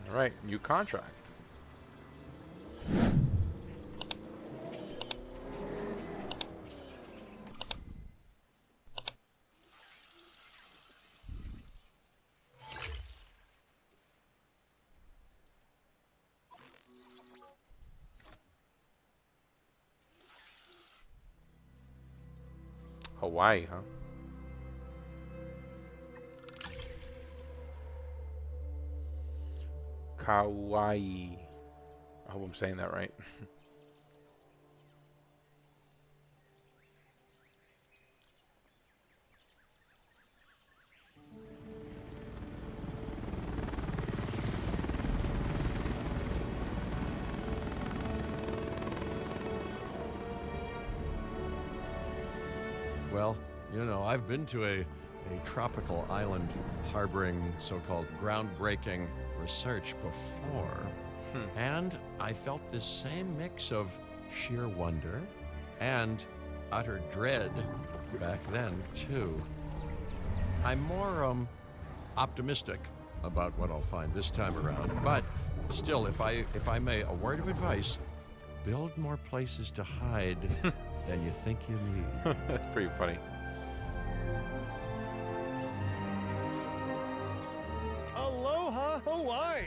All right, new contract. Hawaii, huh? Kauai. I hope I'm saying that right. Well, you know, I've been to a tropical island harboring so-called groundbreaking research before, and I felt this same mix of sheer wonder and utter dread back then, too. I'm more optimistic about what I'll find this time around, but still, if I may, a word of advice: build more places to hide than you think you need. That's pretty funny. Aloha, Hawaii!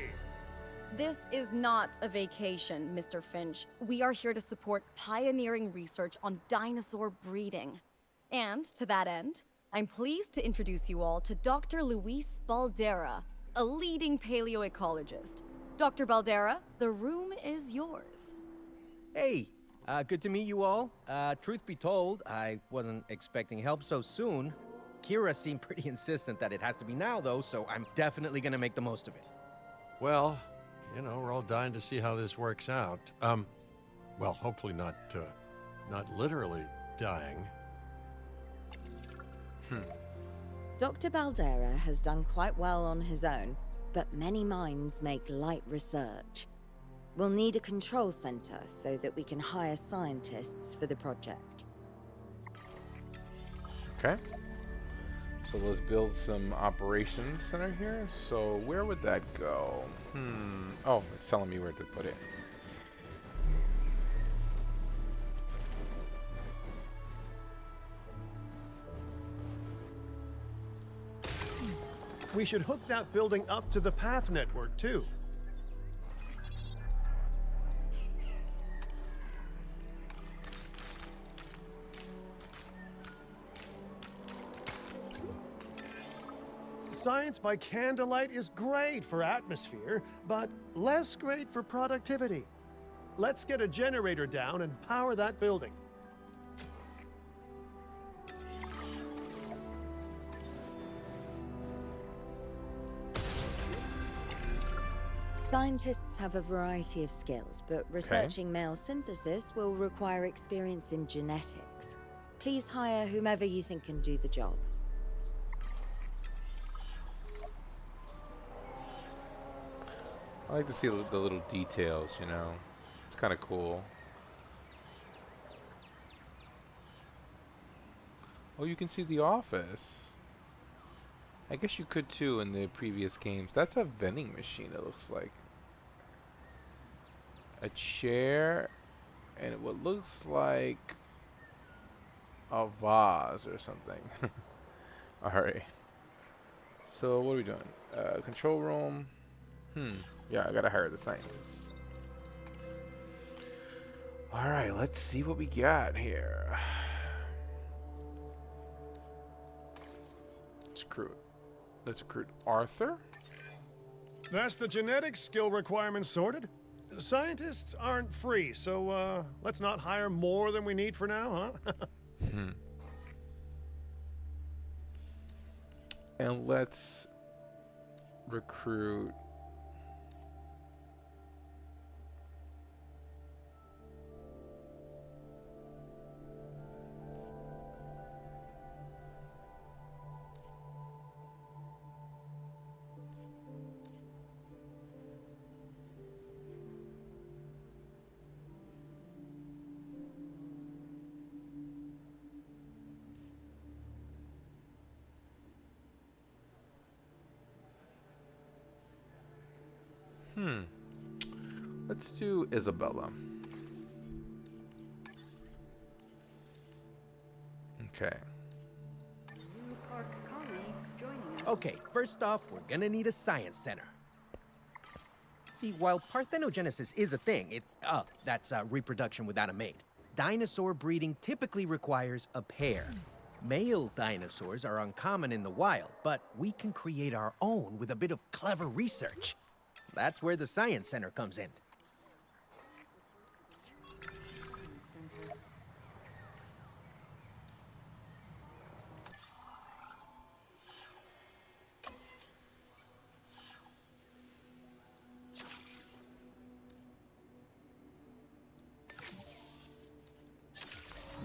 This is not a vacation, Mr. Finch. We are here to support pioneering research on dinosaur breeding. And to that end, I'm pleased to introduce you all to Dr. Luis Baldera, a leading paleoecologist. Dr. Baldera, the room is yours. Hey, good to meet you all. Truth be told, I wasn't expecting help so soon. Kira seemed pretty insistent that it has to be now, though, so I'm definitely gonna make the most of it. Well, you know, we're all dying to see how this works out. Well, hopefully not literally dying. Dr. Baldera has done quite well on his own, but many minds make light research. We'll need a control center so that we can hire scientists for the project. Okay. So let's build some operations center here. So where would that go? Oh, it's telling me where to put it. We should hook that building up to the path network, too. Science by candlelight is great for atmosphere, but less great for productivity. Let's get a generator down and power that building. Scientists have a variety of skills, but researching male synthesis will require experience in genetics. Please hire whomever you think can do the job. I like to see the little details, you know. It's kind of cool. Oh, you can see the office. I guess you could too in the previous games. That's a vending machine, it looks like. A chair and what looks like a vase or something. Alright. So what are we doing? Control room. Yeah, I gotta hire the scientists. Alright, let's see what we got here. Let's recruit Arthur. That's the genetic skill requirements sorted. Scientists aren't free, so let's not hire more than we need for now, huh? And let's recruit Hmm. Let's do Isabella. Okay. New park colleagues joining us. Okay, first off, we're gonna need a science center. See, while parthenogenesis is a thing, that's reproduction without a mate. Dinosaur breeding typically requires a pair. Male dinosaurs are uncommon in the wild, but we can create our own with a bit of clever research. That's where the science center comes in.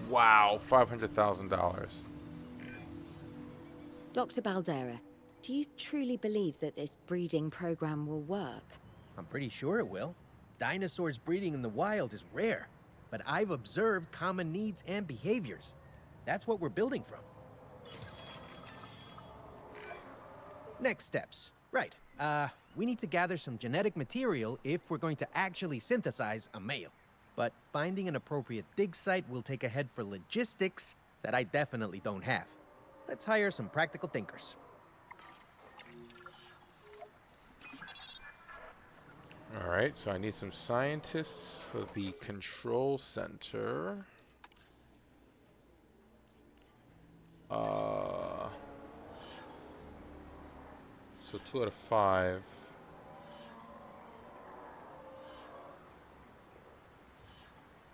Wow, $500,000. Dr. Baldera, do you truly believe that this breeding program will work? I'm pretty sure it will. Dinosaurs breeding in the wild is rare, but I've observed common needs and behaviors. That's what we're building from. Next steps. Right. We need to gather some genetic material if we're going to actually synthesize a male. But finding an appropriate dig site will take a head for logistics that I definitely don't have. Let's hire some practical thinkers. All right, so I need some scientists for the control center. So 2 out of 5.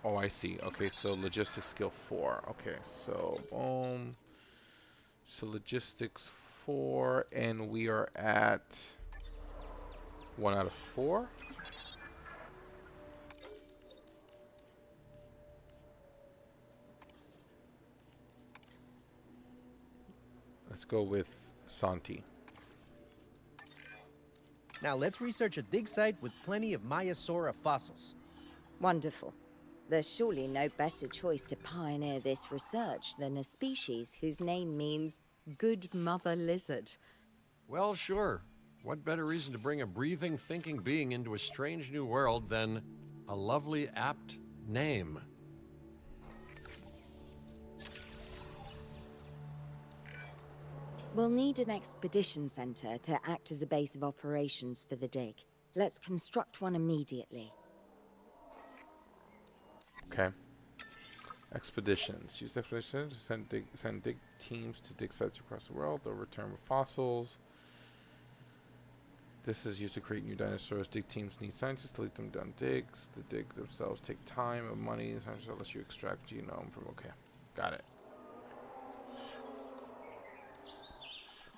Oh, I see. Okay, so logistics skill 4. Okay, so boom. So logistics 4, and we are at 1 out of 4. Let's go with Santi. Now let's research a dig site with plenty of Maiasaura fossils. Wonderful. There's surely no better choice to pioneer this research than a species whose name means good mother lizard. Well, sure. What better reason to bring a breathing, thinking being into a strange new world than a lovely, apt name? We'll need an expedition center to act as a base of operations for the dig. Let's construct one immediately. Okay. Expeditions. Use expeditions to send dig teams to dig sites across the world. They'll return with fossils. This is used to create new dinosaurs. Dig teams need scientists to lead them down digs. The dig themselves take time and money. Scientists will let you extract genome from. Okay, got it.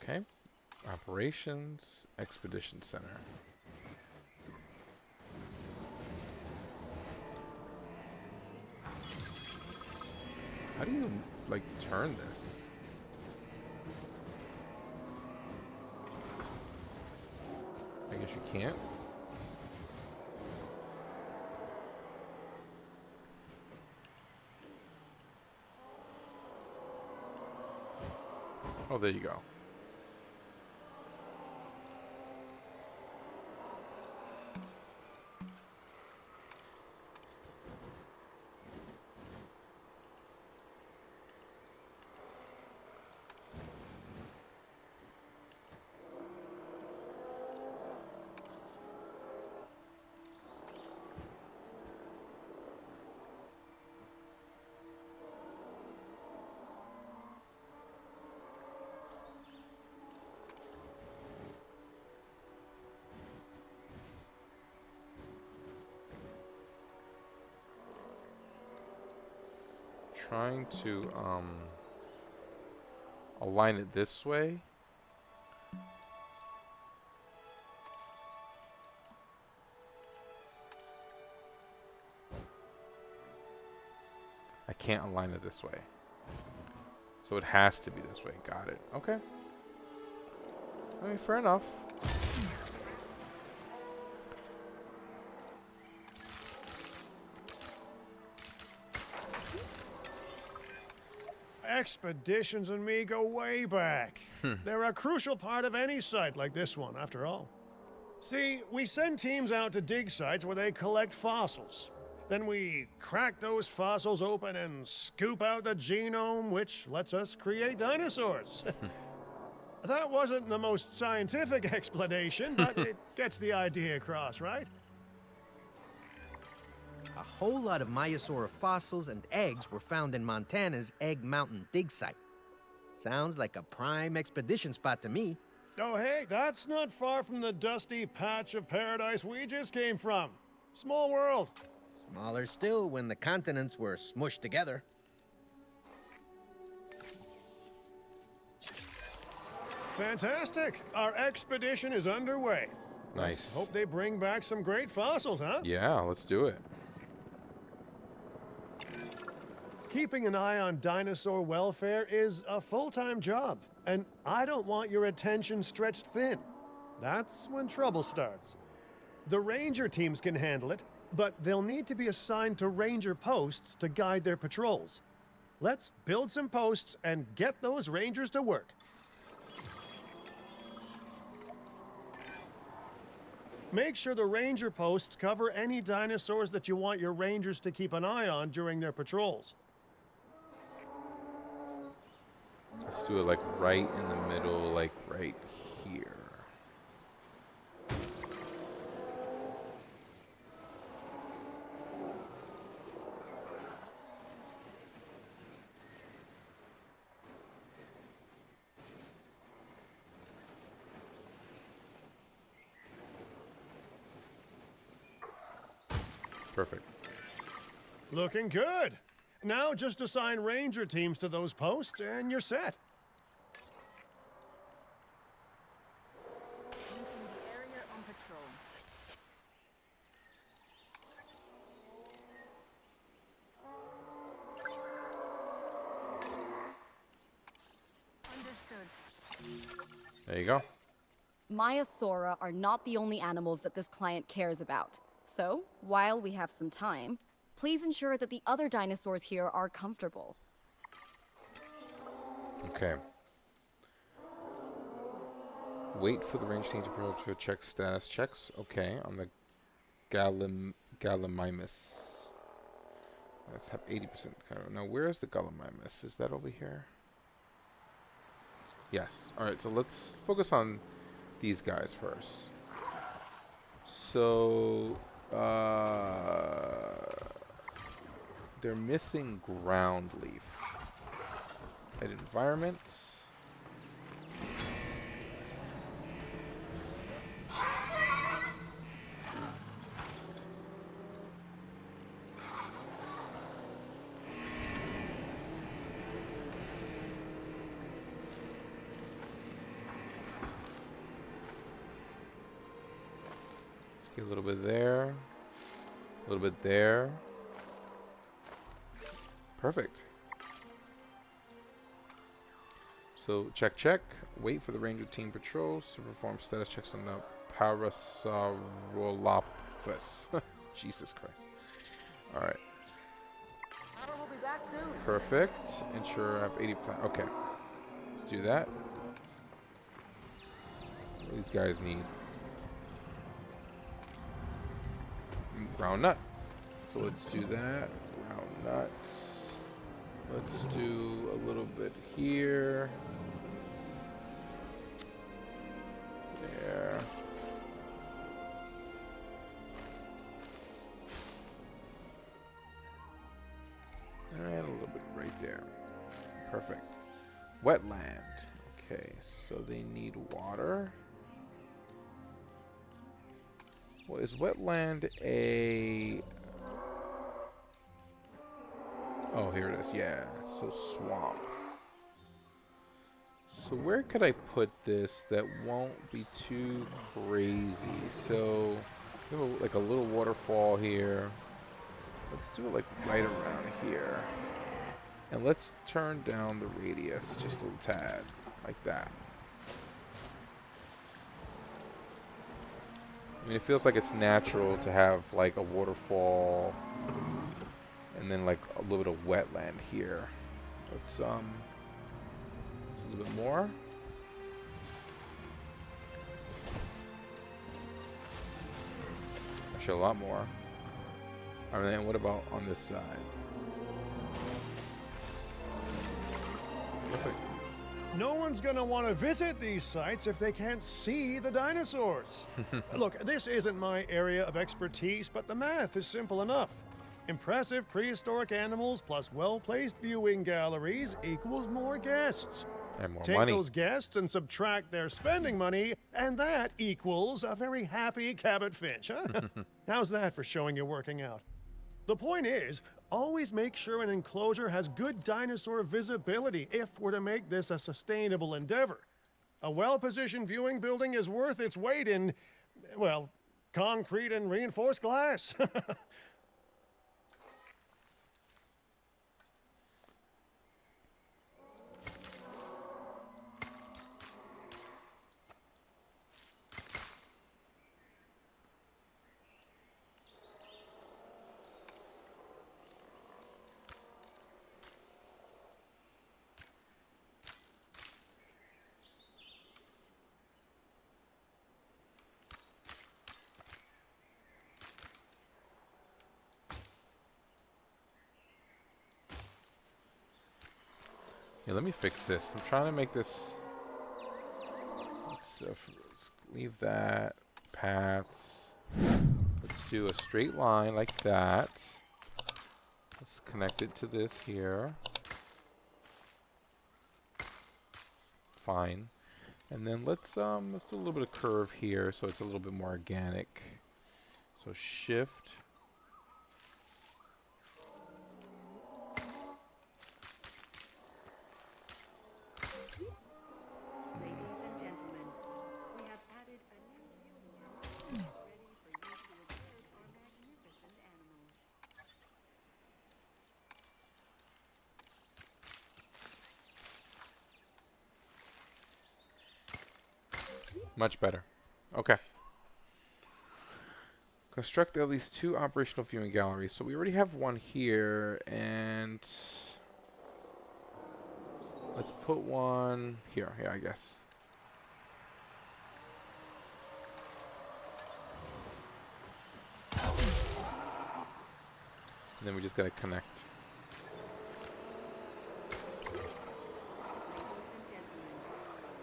Okay. Operations Expedition Center. How do you, like, turn this? I guess you can't. Oh, there you go. Trying to align it this way. I can't align it this way. So it has to be this way. Got it. Okay. I mean, fair enough. Expeditions and me go way back. They're a crucial part of any site like this one, after all. See, we send teams out to dig sites where they collect fossils. Then we crack those fossils open and scoop out the genome, which lets us create dinosaurs. That wasn't the most scientific explanation, but it gets the idea across, right? A whole lot of Maiasaura fossils and eggs were found in Montana's Egg Mountain dig site. Sounds like a prime expedition spot to me. Oh, hey, that's not far from the dusty patch of paradise we just came from. Small world. Smaller still when the continents were smushed together. Fantastic. Our expedition is underway. Nice. Hope they bring back some great fossils, huh? Yeah, let's do it. Keeping an eye on dinosaur welfare is a full-time job, and I don't want your attention stretched thin. That's when trouble starts. The ranger teams can handle it, but they'll need to be assigned to ranger posts to guide their patrols. Let's build some posts and get those rangers to work. Make sure the ranger posts cover any dinosaurs that you want your rangers to keep an eye on during their patrols. Let's do it like right in the middle, like right here. Perfect. Looking good. Now just assign ranger teams to those posts and you're set. Using the area on patrol. Understood. There you go. Maiasaura are not the only animals that this client cares about. So, while we have some time, please ensure that the other dinosaurs here are comfortable. Okay. Wait for the range team to check status checks. Okay, on the Gallimimus. Let's have 80% cover. Now, where is the Gallimimus? Is that over here? Yes. Alright, so let's focus on these guys first. So, they're missing ground leaf. At environment. Let's get a little bit there. A little bit there. Perfect. So check, check. Wait for the ranger team patrols to perform status checks on the Parasaurolophus. Jesus Christ. All right. We'll be back soon. Perfect. Ensure I have 80%. Okay. Let's do that. What do these guys need? Ground nut. So let's do that. Ground nuts. Let's do a little bit here. There. And a little bit right there. Perfect. Wetland. Okay, so they need water. Well, is wetland a... Oh, here it is. Yeah, so swamp. So where could I put this that won't be too crazy? So, we have like a little waterfall here. Let's do it like right around here. And let's turn down the radius just a little tad, like that. I mean, it feels like it's natural to have like a waterfall and then like a little bit of wetland here. Let's a little bit more. Actually, a lot more. And then what about on this side? Looks like No one's gonna want to visit these sites if they can't see the dinosaurs. Look, this isn't my area of expertise, but the math is simple enough. Impressive prehistoric animals plus well-placed viewing galleries equals more guests. and more Take money. those guests and subtract their spending money, and that equals a very happy Cabot Finch, huh? How's that for showing you're working out? The point is, always make sure an enclosure has good dinosaur visibility if we're to make this a sustainable endeavor. A well-positioned viewing building is worth its weight in, well, concrete and reinforced glass. Yeah, let me fix this. I'm trying to make this. Let's leave that. Paths. Let's do a straight line like that. Let's connect it to this here. Fine. And then let's do a little bit of curve here so it's a little bit more organic. So shift. Ladies and gentlemen, we have added a new viewing area ready for you to observe our magnificent animals. Much better. Okay. Construct at least 2 operational viewing galleries. So we already have one here, and let's put one here. Yeah, I guess. And then we just gotta connect. Ladies and gentlemen,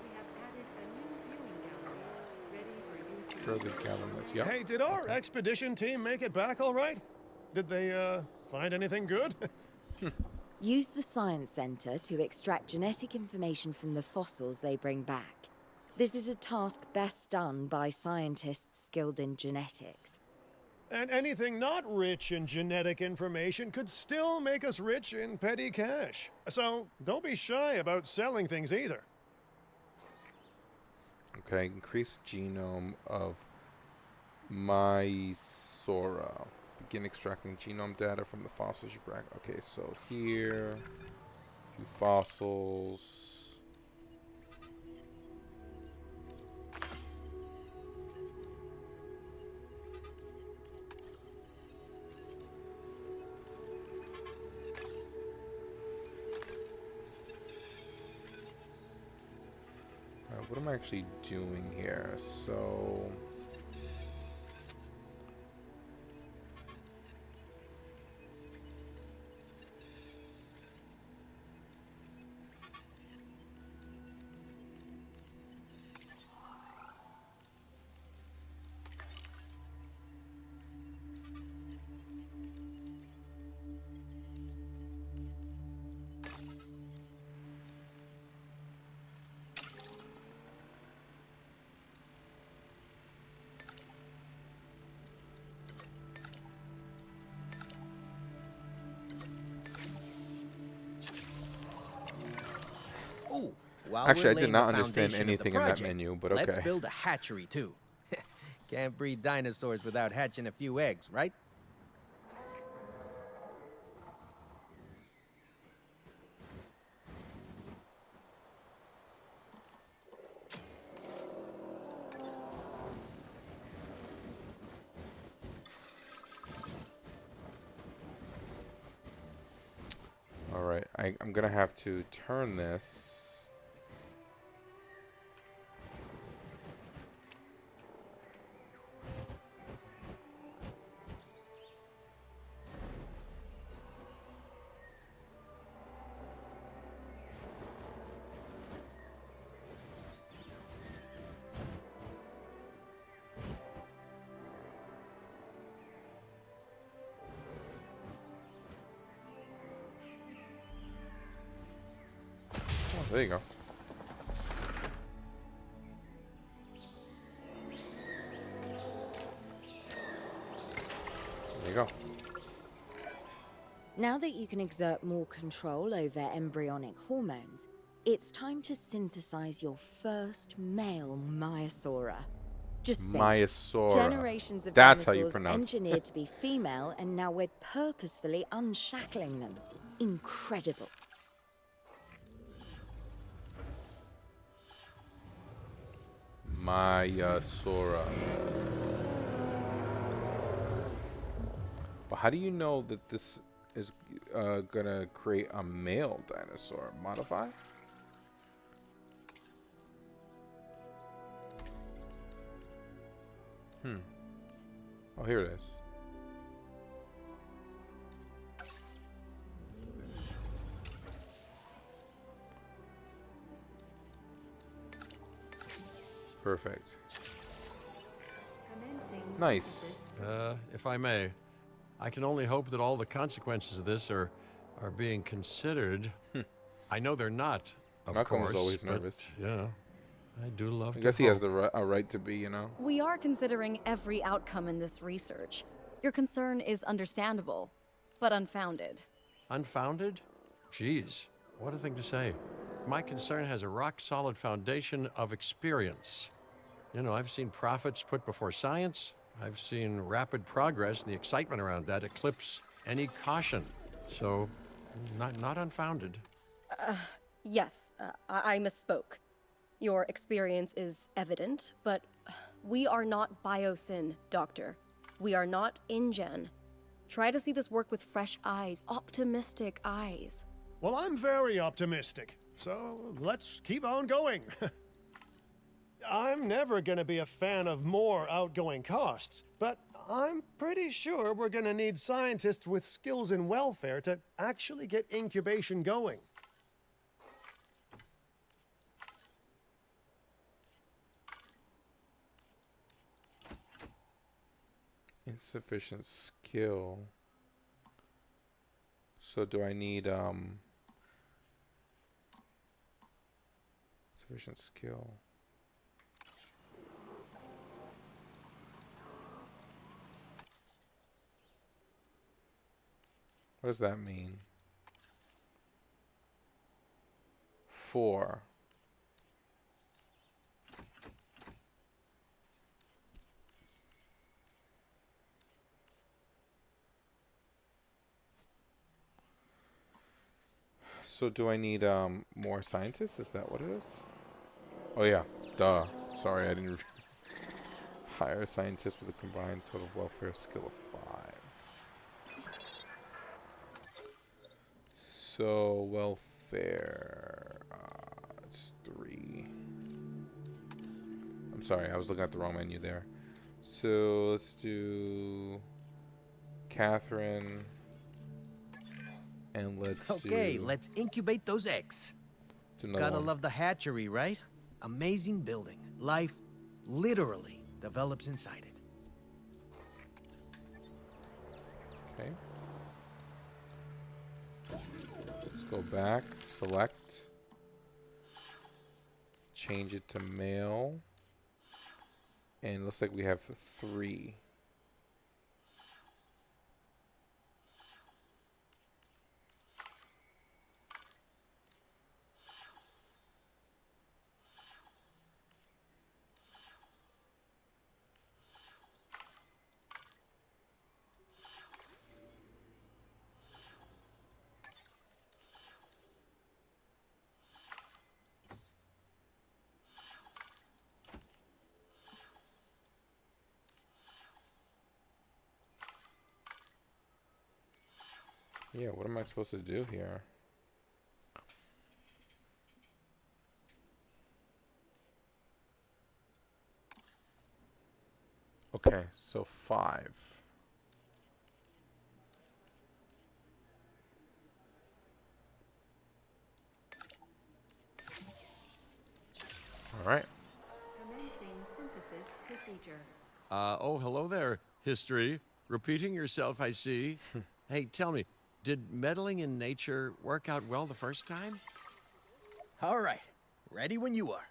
we have added a new viewing gallery ready for you to Further cabinets. Yep. Hey, did our expedition team make it back all right? Did they, find anything good? Use the Science Center to extract genetic information from the fossils they bring back. This is a task best done by scientists skilled in genetics. And anything not rich in genetic information could still make us rich in petty cash. So don't be shy about selling things either. Okay, increase genome of Mysora. Begin extracting genome data from the fossils you bring. Okay, so here, few fossils. What am I actually doing here? So Ooh, while actually, we're I did laying not the understand foundation of the anything in that project, menu, but let's okay. build a hatchery too. Can't breed dinosaurs without hatching a few eggs, right? All right, I'm gonna have to turn this. There you go. There you go. Now that you can exert more control over embryonic hormones, it's time to synthesize your first male Maiasaura. Just think, Maiasaura. generations of That's how you dinosaurs pronounce it. engineered to be female, and now we're purposefully unshackling them. Incredible. Maiasaura. But how do you know that this is gonna create a male dinosaur? Modify? Oh, here it is. Perfect. Commencing Nice. synthesis. If I may, I can only hope that all the consequences of this are being considered. I know they're not, of Malcolm was course. always but, nervous. you know, I do love I to guess he has hope. a right to be, you know. We are considering every outcome in this research. Your concern is understandable, but unfounded. Unfounded? Jeez, what a thing to say. My concern has a rock-solid foundation of experience. You know, I've seen profits put before science. I've seen rapid progress, and the excitement around that eclipse any caution. So, not unfounded. Yes, I misspoke. Your experience is evident, but we are not Biosyn, Doctor. We are not InGen. Try to see this work with fresh eyes, optimistic eyes. Well, I'm very optimistic, so let's keep on going. I'm never gonna be a fan of more outgoing costs, but I'm pretty sure we're gonna need scientists with skills in welfare to actually get incubation going. Insufficient skill. So do I need sufficient skill? What does that mean? 4. So do I need more scientists? Is that what it is? Oh yeah, duh. Sorry, I didn't hire scientists with a combined total welfare skill of 5. So welfare, it's 3. I'm sorry, I was looking at the wrong menu there. So let's do Catherine, and let's Okay, do. let's incubate those eggs. do another Gotta one. love the hatchery, right? Amazing building. Life literally develops inside it. Okay. Let's go back, select, change it to male, and it looks like we have 3. Yeah, what am I supposed to do here? Okay, so 5. All right. Commencing synthesis procedure. Oh, hello there, history. Repeating yourself, I see. Hey, tell me, did meddling in nature work out well the first time? All right. Ready when you are.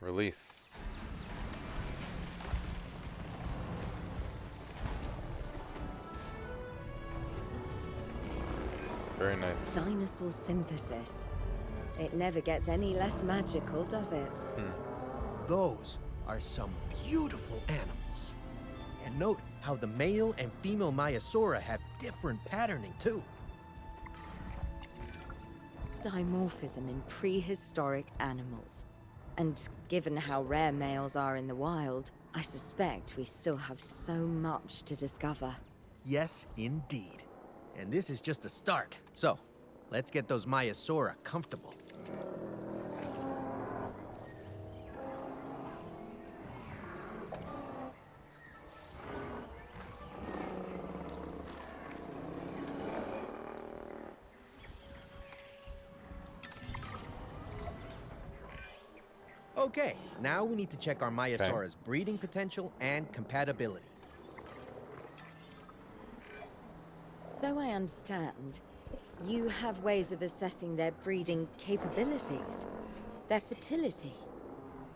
Release. Very nice. Dinosaur synthesis. It never gets any less magical, does it? Those are some beautiful animals. And note how the male and female Maiasaura have different patterning, too. Dimorphism in prehistoric animals. And given how rare males are in the wild, I suspect we still have so much to discover. Yes, indeed. And this is just the start. So, let's get those Maiasaura comfortable. Okay, now we need to check our Maiasaura's breeding potential and compatibility. So I understand, you have ways of assessing their breeding capabilities, their fertility.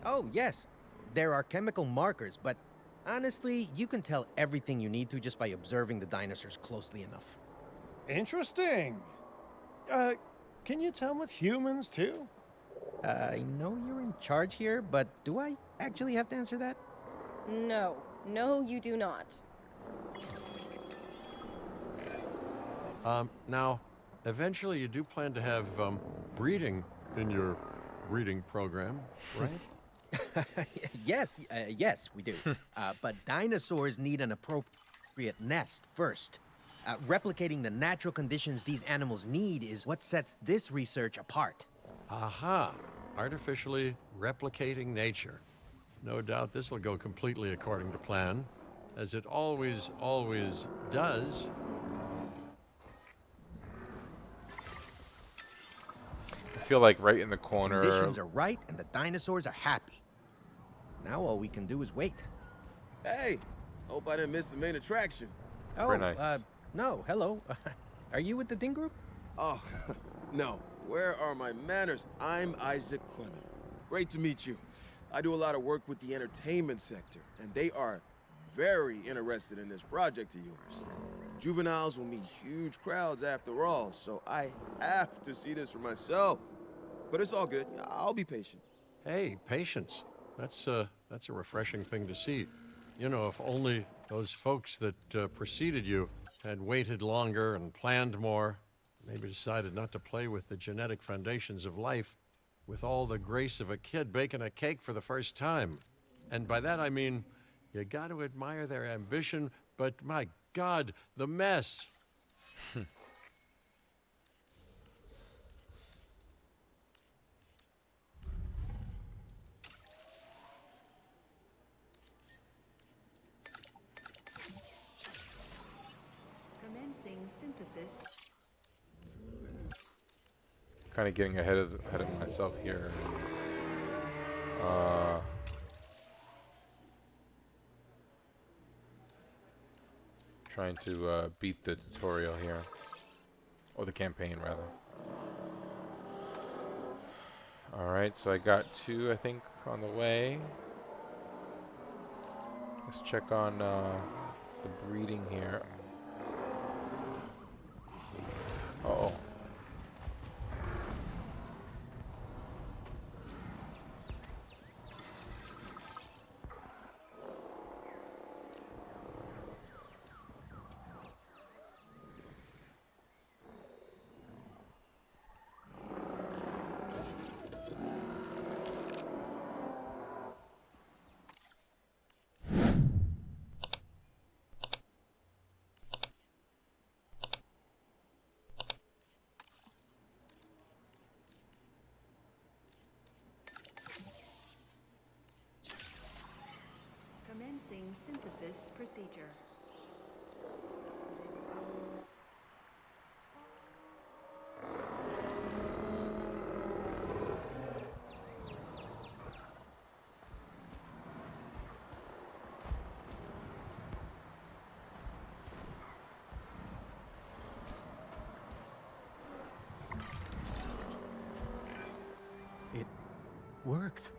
Oh, yes. There are chemical markers, but honestly, you can tell everything you need to just by observing the dinosaurs closely enough. Interesting. Can you tell with humans too? I know you're in charge here, but do I actually have to answer that? No. No, you do not. Now, eventually you do plan to have breeding in your breeding program, right? Yes, yes, we do. But dinosaurs need an appropriate nest first. Replicating the natural conditions these animals need is what sets this research apart. Aha! Artificially replicating nature. No doubt this will go completely according to plan, as it always does. I feel like right in the corner. Conditions are right, and the dinosaurs are happy. Now all we can do is wait. Hey, hope I didn't miss the main attraction. Oh, Very nice. No, hello. Are you with the Ding Group? Oh, no. Where are my manners? I'm Isaac Clement. Great to meet you. I do a lot of work with the entertainment sector, and they are very interested in this project of yours. Juveniles will meet huge crowds after all, so I have to see this for myself. But it's all good. I'll be patient. Hey, patience. That's a refreshing thing to see. You know, if only those folks that preceded you had waited longer and planned more, maybe decided not to play with the genetic foundations of life with all the grace of a kid baking a cake for the first time. And by that I mean, you got to admire their ambition, but my God, the mess. Commencing synthesis. Kind of getting ahead of myself here. Trying to beat the tutorial here, or the campaign rather. All right, so I got 2, I think, on the way. Let's check on the breeding here. Uh-oh. Commencing synthesis procedure. worked.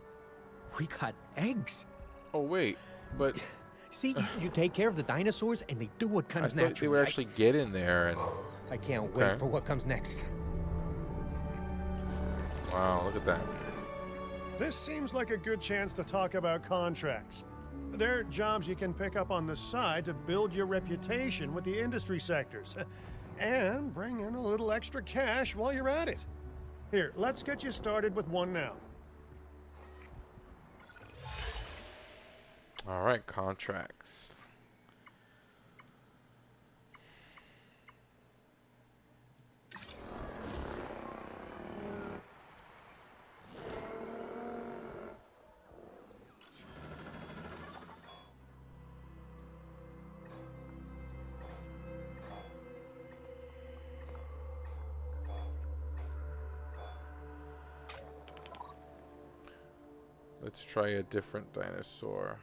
We got eggs. Oh wait, but See, you take care of the dinosaurs and they do what I comes thought they naturally. would actually get in there and. I can't Okay. wait for what comes next. Wow, look at that. This seems like a good chance to talk about contracts. They're jobs you can pick up on the side to build your reputation with the industry sectors. And bring in a little extra cash while you're at it. Here, let's get you started with one now. All right, contracts. Let's try a different dinosaur.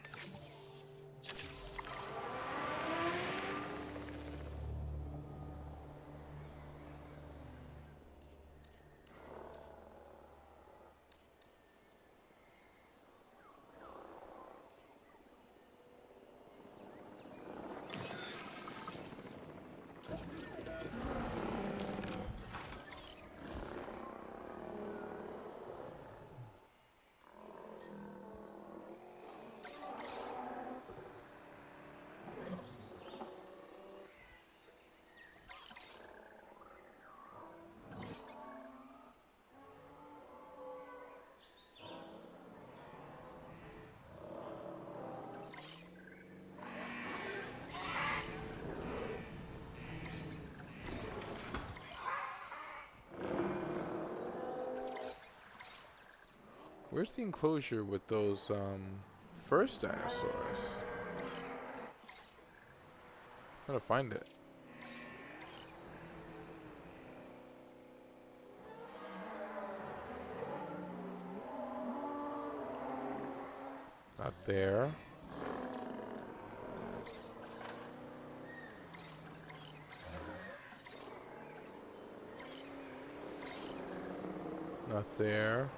Where's the enclosure with those first dinosaurs? Gotta find it. Not there. Not there.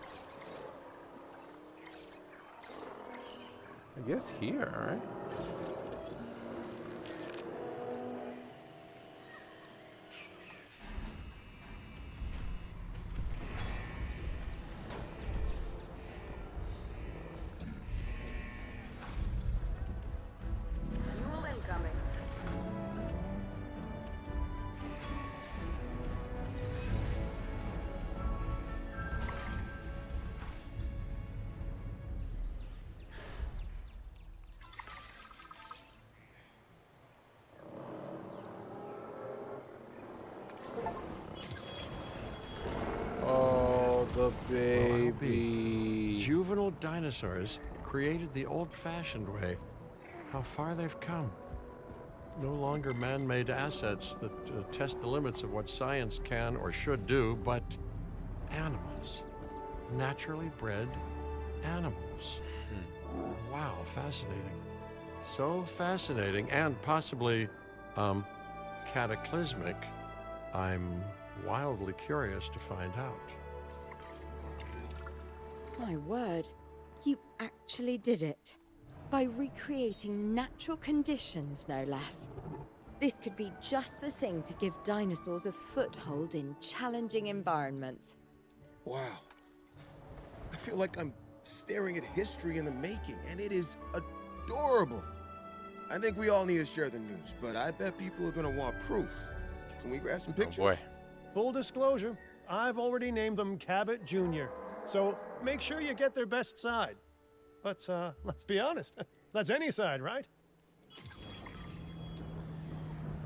I guess here, right? Fuel incoming. Oh, the Barnaby. baby. Juvenile dinosaurs created the old-fashioned way. How far they've come. No longer man-made assets that test the limits of what science can or should do, but animals. Naturally bred animals. Wow, fascinating. So fascinating and possibly cataclysmic. I'm wildly curious to find out. My word, you actually did it. By recreating natural conditions, no less. This could be just the thing to give dinosaurs a foothold in challenging environments. Wow. I feel like I'm staring at history in the making, and it is adorable. I think we all need to share the news, but I bet people are gonna want proof. Can we grab some pictures? Oh boy. Full disclosure, I've already named them Cabot Jr., so make sure you get their best side. But let's be honest, that's any side, right?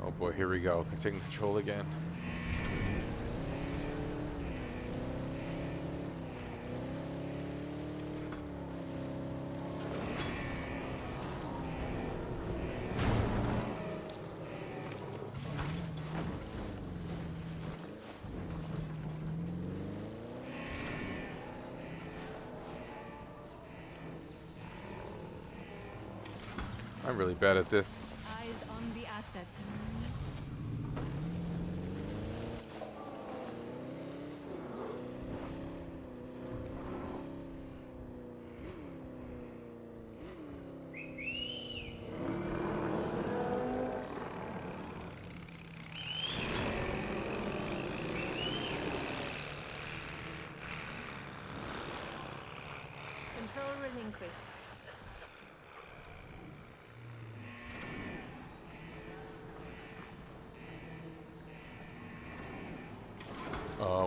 Oh boy, here we go. Taking control again. I'm really bad at this. Eyes on the asset. relinquished.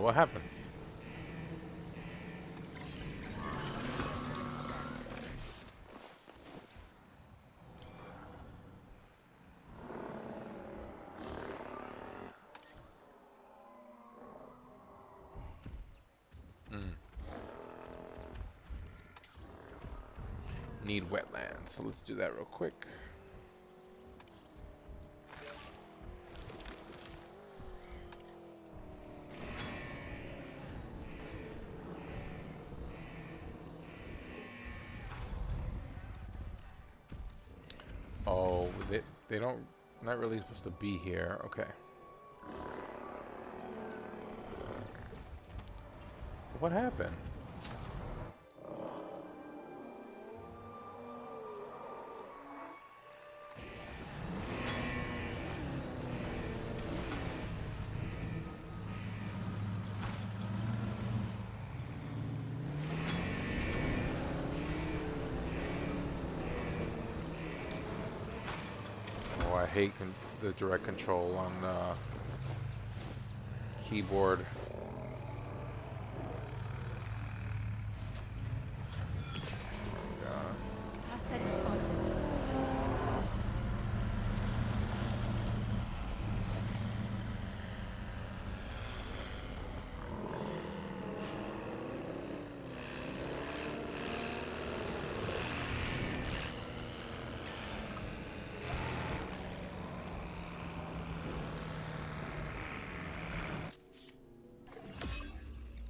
What happened? Need wetlands, so let's do that real quick. Oh, they don't, not really supposed to be here. Okay. What happened? Oh, I hate the direct control on keyboard. Asset spotted.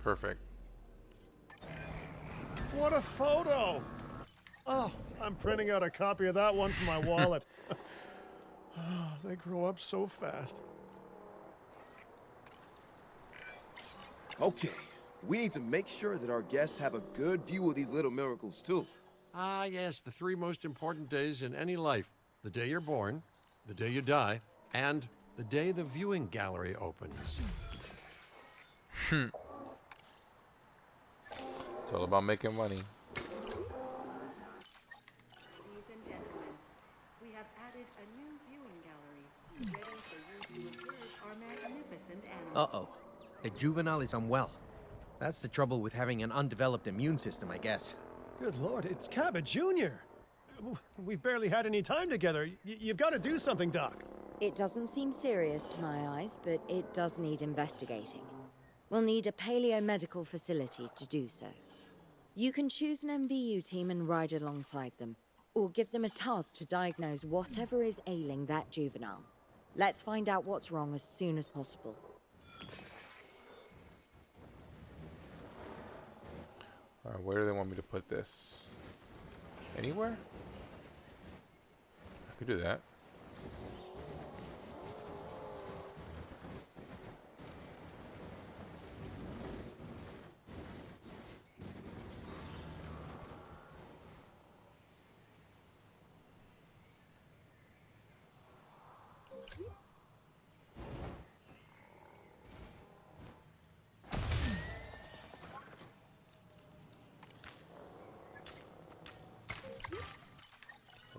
Perfect. What a photo! Oh, I'm printing out a copy of that one for my wallet. Oh, they grow up so fast. Okay, we need to make sure that our guests have a good view of these little miracles, too. Ah, yes, the three most important days in any life: the day you're born, the day you die, and the day the viewing gallery opens. It's all about making money. Ladies and gentlemen, we have added a new viewing gallery, ready for you to observe our magnificent animals. Uh-oh. The juvenile is unwell. That's the trouble with having an undeveloped immune system, I guess. Good lord, it's Cabot Jr. We've barely had any time together. You've got to do something, Doc. It doesn't seem serious to my eyes, but it does need investigating. We'll need a paleo-medical facility to do so. You can choose an MVU team and ride alongside them, or give them a task to diagnose whatever is ailing that juvenile. Let's find out what's wrong as soon as possible. Alright, where do they want me to put this? Anywhere? I could do that.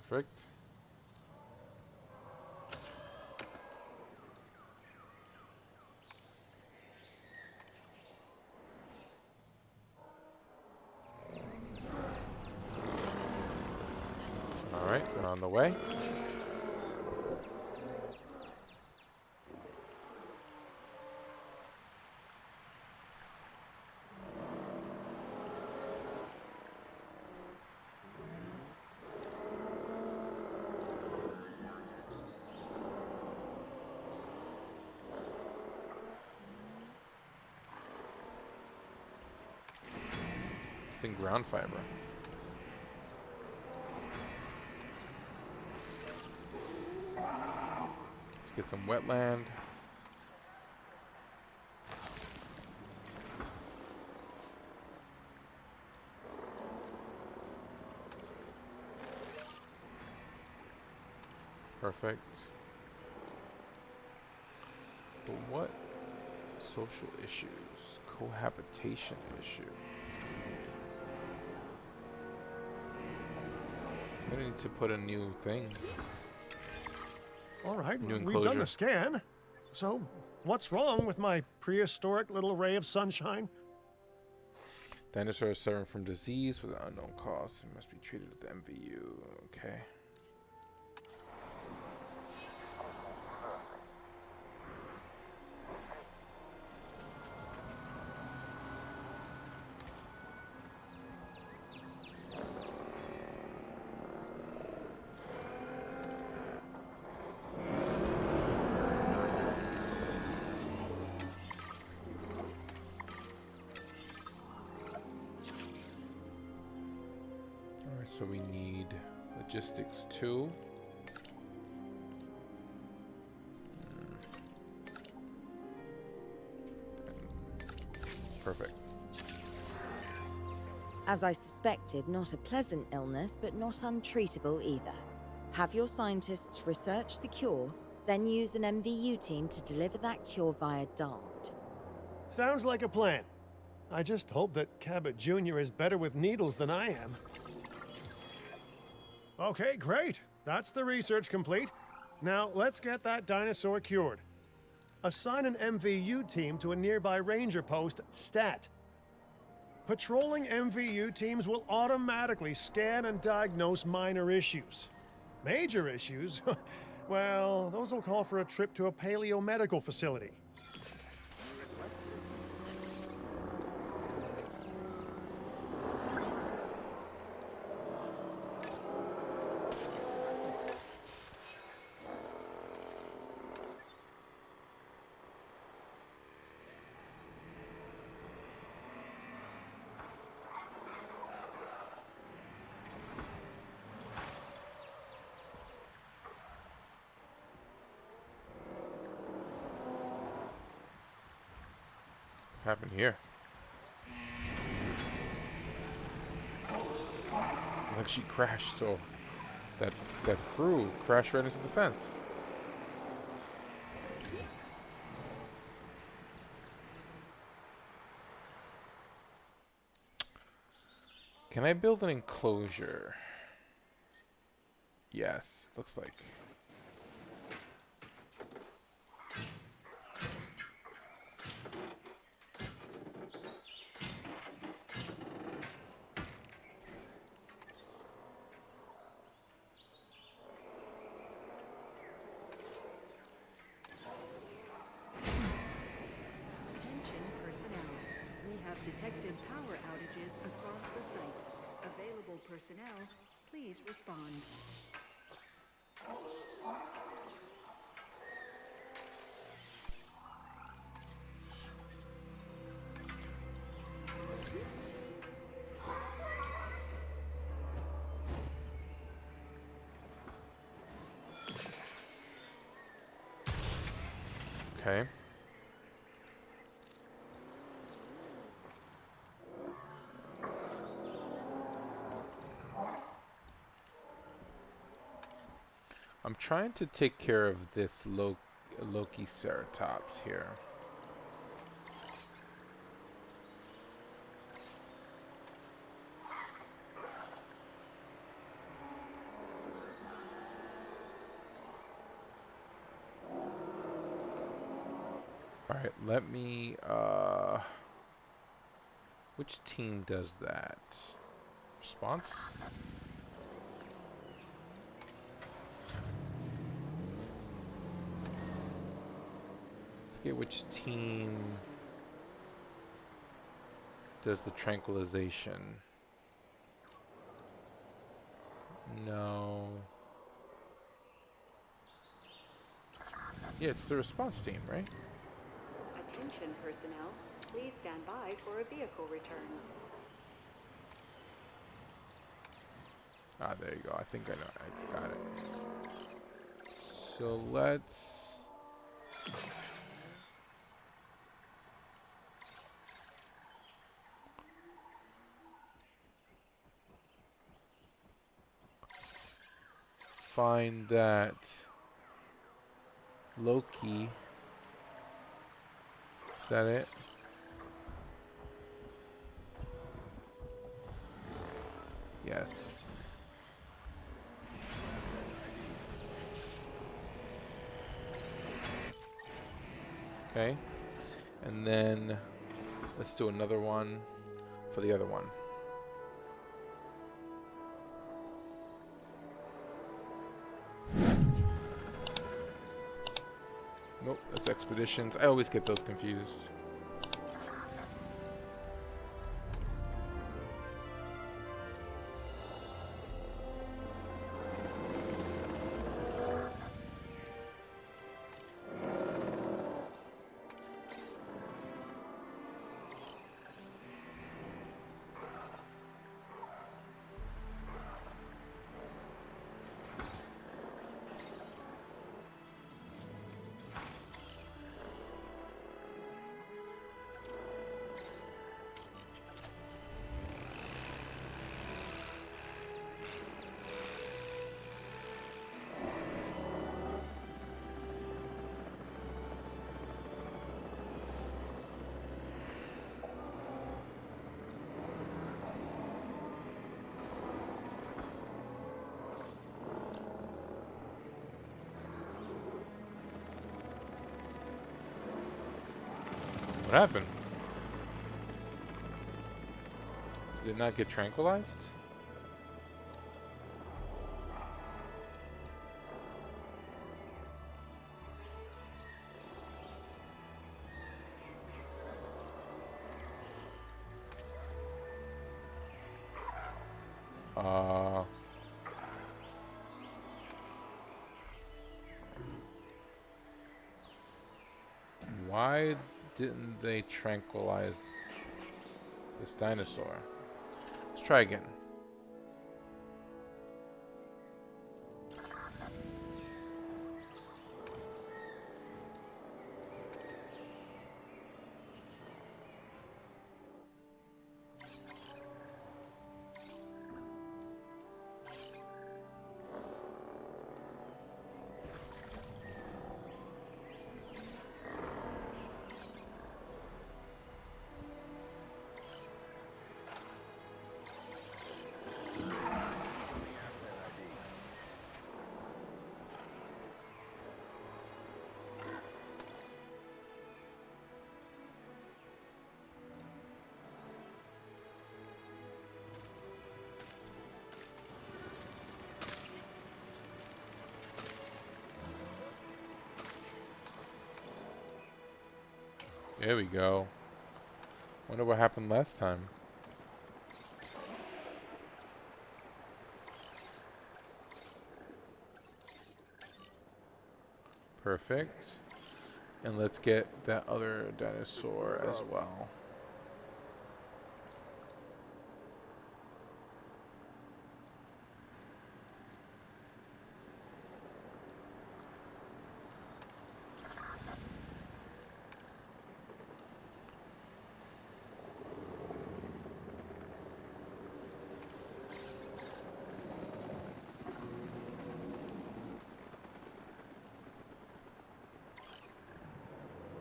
Perfect. All right, they're on the way. Using ground fiber. Let's get some wetland. Perfect. But what social issues? Cohabitation issue. I need to put a new thing. All right, New we've done enclosure. the scan. So, what's wrong with my prehistoric little ray of sunshine? Dinosaurs suffering from disease with an unknown cause. It must be treated with the MVU. Okay. Alright, so we need logistics 2. Perfect. As I suspected, not a pleasant illness, but not untreatable either. Have your scientists research the cure, then use an MVU team to deliver that cure via DART. Sounds like a plan. I just hope that Cabot Jr. is better with needles than I am. Okay, great. That's the research complete. Now, let's get that dinosaur cured. Assign an MVU team to a nearby ranger post, Stat. Patrolling MVU teams will automatically scan and diagnose minor issues. Major issues? Well, those will call for a trip to a paleomedical facility. What happened here? Like she crashed, so that crew crashed right into the fence. Can I build an enclosure? Yes, looks like. Attention personnel. We have detected power outages across the site. Available personnel, please respond. Okay. I'm trying to take care of this Loki Ceratops here. Alright, let me, which team does that? Response? Forget which team does the tranquilization. No. Yeah, it's the response team, right? Attention personnel, please stand by for a vehicle return. Ah, there you go. I think I know. I got it. So let's... find that Loki. Is that it? Yes. Okay. And then let's do another one for the other one. Nope, that's expeditions. I always get those confused. What happened? Did it not get tranquilized? Why didn't they tranquilize this dinosaur? Let's try again. There we go. Wonder what happened last time. Perfect. And let's get that other dinosaur as well.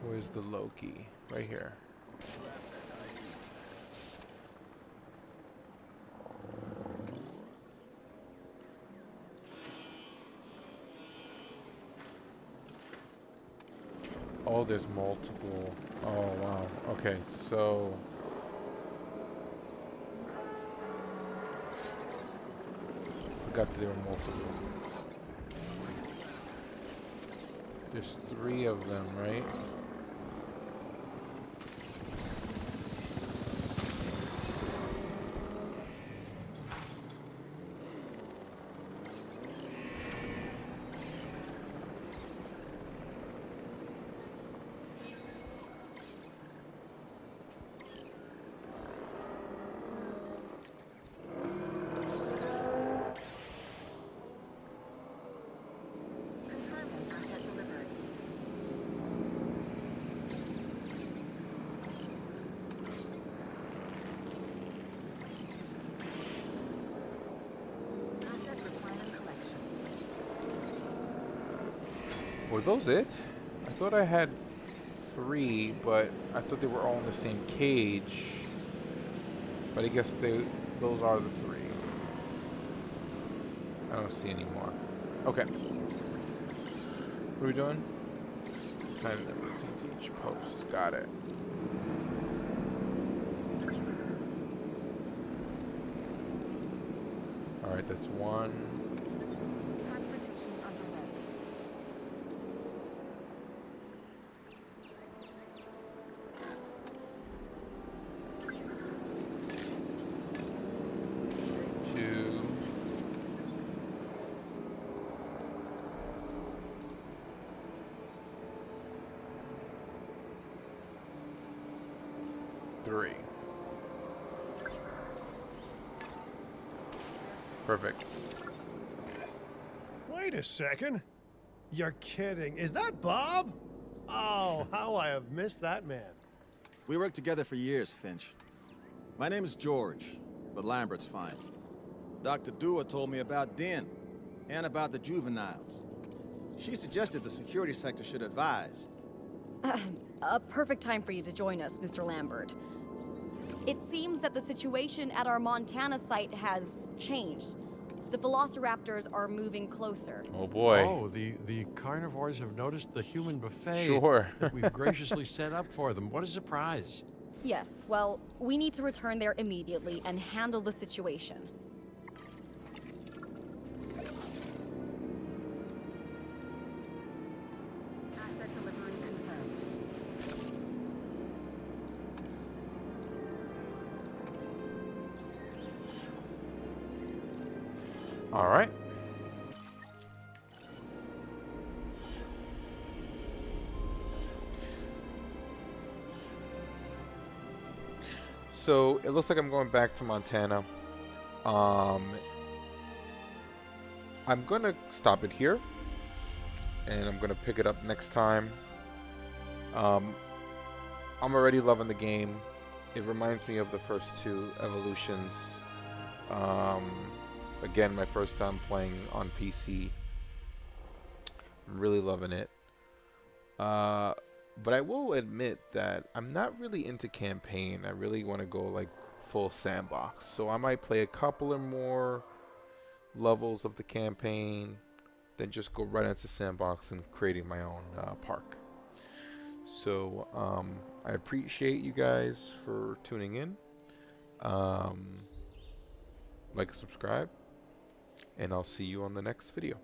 Where's the Loki? Right here. Oh, there's multiple. Oh, wow. Okay, so... Forgot that there were multiple. There's 3 of them, right? Were those it? I thought I had 3, but I thought they were all in the same cage. But I guess those are the 3. I don't see any more. Okay. What are we doing? Assign them routine to each post. Got it. Alright, that's one. Transportation underway. Two. Three. Perfect. Wait a second. You're kidding. Is that Bob? Oh, how I have missed that man. We worked together for years, Finch. My name is George, but Lambert's fine. Dr. Dewar told me about Den, and about the juveniles. She suggested the security sector should advise. A perfect time for you to join us, Mr. Lambert. It seems that the situation at our Montana site has changed. The velociraptors are moving closer. Oh boy. Oh, the carnivores have noticed the human buffet Sure. that we've graciously set up for them. What a surprise. Yes, well, we need to return there immediately and handle the situation. Asset delivery confirmed. All right. So it looks like I'm going back to Montana. I'm gonna stop it here, and I'm gonna pick it up next time. I'm already loving the game. It reminds me of the first two evolutions. Again, my first time playing on PC. I'm really loving it. But I will admit that I'm not really into campaign. I really want to go like full sandbox. So I might play a couple or more levels of the campaign, then just go right into sandbox and creating my own park. So I appreciate you guys for tuning in. Like and subscribe, and I'll see you on the next video.